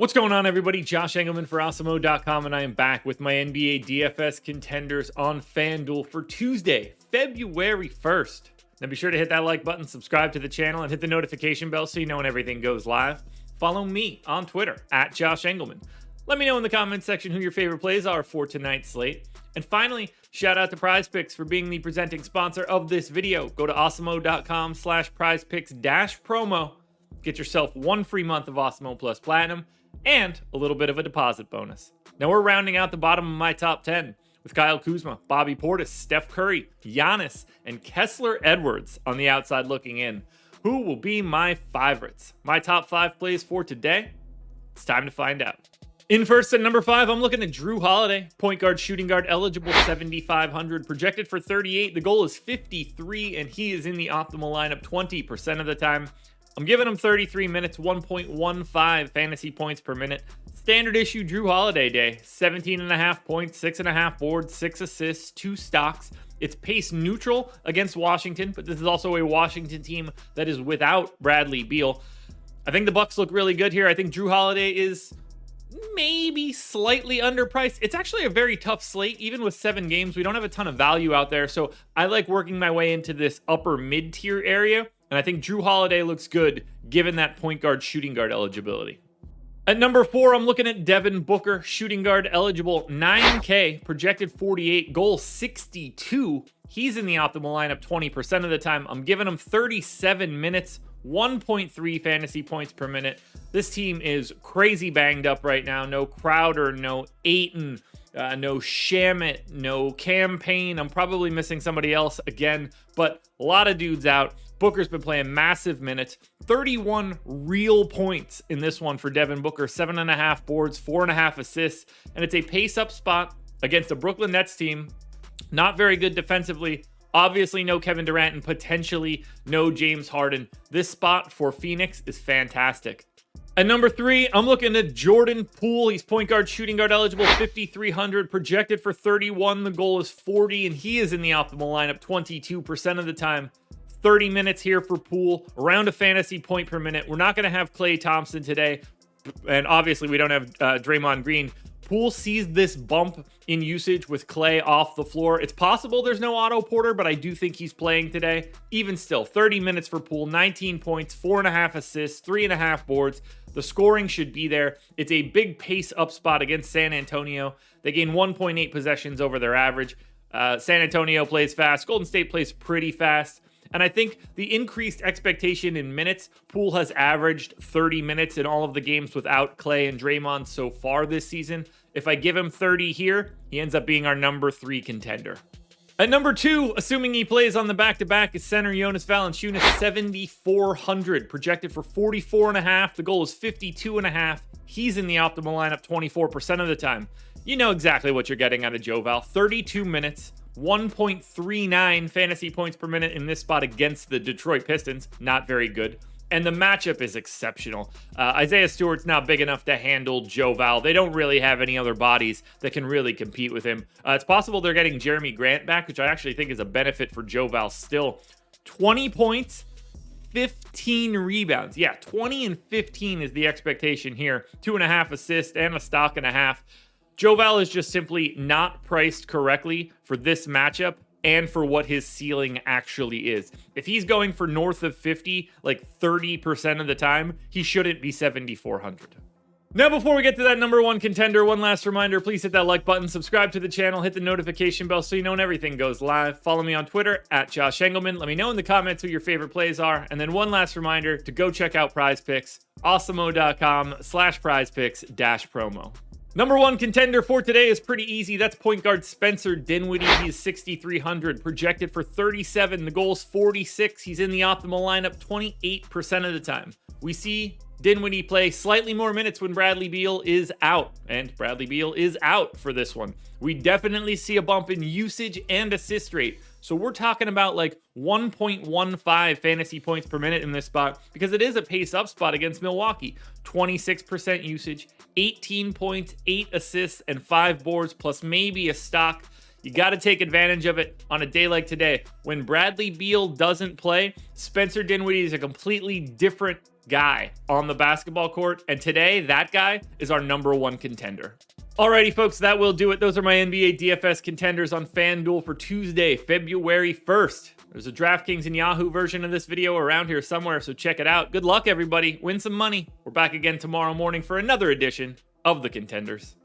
What's going on, everybody? Josh Engleman for Awesemo.com, and I am back with my NBA DFS contenders on FanDuel for Tuesday, February 1st. Now be sure to hit that like button, subscribe to the channel, and hit the notification bell so you know when everything goes live. Follow me on Twitter, @Josh Engleman. Let me know in the comments section who your favorite plays are for tonight's slate. And finally, shout out to PrizePicks for being the presenting sponsor of this video. Go to awesemo.com/prizepicks-promo. Get yourself one free month of Awesemo Plus Platinum and a little bit of a deposit bonus. Now we're rounding out the bottom of my top 10 with Kyle Kuzma, Bobby Portis, Steph Curry, Jonas, and Kessler Edwards on the outside looking in. Who will be my favorites? My top 5 plays for today? It's time to find out. In first at number 5, I'm looking at Jrue Holiday, point guard, shooting guard, eligible 7,500, projected for 38. The goal is 53, and he is in the optimal lineup 20% of the time. I'm giving him 33 minutes, 1.15 fantasy points per minute. Standard issue Jrue Holiday day, 17.5 points, 6.5 boards, 6 assists, 2 stocks. It's pace neutral against Washington, but this is also a Washington team that is without Bradley Beal. I think the Bucks look really good here. I think Jrue Holiday is maybe slightly underpriced. It's actually a very tough slate. Even with 7 games, we don't have a ton of value out there. So I like working my way into this upper mid-tier area. And I think Jrue Holiday looks good given that point guard, shooting guard eligibility. At number 4, I'm looking at Devin Booker, shooting guard eligible, 9K, projected 48, goal 62. He's in the optimal lineup 20% of the time. I'm giving him 37 minutes, 1.3 fantasy points per minute. This team is crazy banged up right now. No Crowder, no Ayton, no Shamet, no Campaign. I'm probably missing somebody else again, but a lot of dudes out. Booker's been playing massive minutes, 31 real points in this one for Devin Booker, 7.5 boards, 4.5 assists, and it's a pace-up spot against a Brooklyn Nets team, not very good defensively. Obviously, no Kevin Durant and potentially no James Harden. This spot for Phoenix is fantastic. At number 3, I'm looking at Jordan Poole. He's point guard, shooting guard eligible, 5,300, projected for 31. The goal is 40, and he is in the optimal lineup 22% of the time. 30 minutes here for Poole, around a fantasy point per minute. We're not going to have Klay Thompson today, and obviously we don't have Draymond Green. Poole sees this bump in usage with Klay off the floor. It's possible there's no Otto Porter, but I do think he's playing today. Even still, 30 minutes for Poole, 19 points, 4.5 assists, 3.5 boards. The scoring should be there. It's a big pace up spot against San Antonio. They gain 1.8 possessions over their average. San Antonio plays fast. Golden State plays pretty fast. And I think the increased expectation in minutes, Poole has averaged 30 minutes in all of the games without Klay and Draymond so far this season. If I give him 30 here, he ends up being our number 3 contender. At number 2, assuming he plays on the back-to-back, is center Jonas Valanciunas, 7,400, projected for 44.5. The goal is 52.5. He's in the optimal lineup 24% of the time. You know exactly what you're getting out of Joe Val. 32 minutes. 1.39 fantasy points per minute in this spot against the Detroit Pistons. Not very good. And the matchup is exceptional. Isaiah Stewart's not big enough to handle Joe Val. They don't really have any other bodies that can really compete with him. It's possible they're getting Jeremy Grant back, which I actually think is a benefit for Joe Val still. 20 points, 15 rebounds. Yeah, 20 and 15 is the expectation here. 2.5 assists and a stock and a half. Joe Val is just simply not priced correctly for this matchup and for what his ceiling actually is. If he's going for north of 50, like 30% of the time, he shouldn't be 7,400. Now, before we get to that number 1 contender, one last reminder, please hit that like button, subscribe to the channel, hit the notification bell so you know when everything goes live. Follow me on Twitter, @Josh Engleman. Let me know in the comments who your favorite plays are. And then one last reminder to go check out PrizePicks, awesemo.com/prizepicks-promo. Number 1 contender for today is pretty easy. That's point guard Spencer Dinwiddie. He's 6,300, projected for 37. The goal is 46. He's in the optimal lineup 28% of the time. We see Dinwiddie play slightly more minutes when Bradley Beal is out, and Bradley Beal is out for this one. We definitely see a bump in usage and assist rate. So we're talking about like 1.15 fantasy points per minute in this spot because it is a pace up spot against Milwaukee. 26% usage, 18 points, 8 assists, and 5 boards, plus maybe a stock. You got to take advantage of it on a day like today. When Bradley Beal doesn't play, Spencer Dinwiddie is a completely different guy on the basketball court, and today that guy is our number one contender. Alrighty, folks, that will do it. Those are my NBA DFS contenders on FanDuel for Tuesday, February 1st. There's a DraftKings and Yahoo version of this video around here somewhere, so check it out. Good luck, everybody. Win some money. We're back again tomorrow morning for another edition of the Contenders.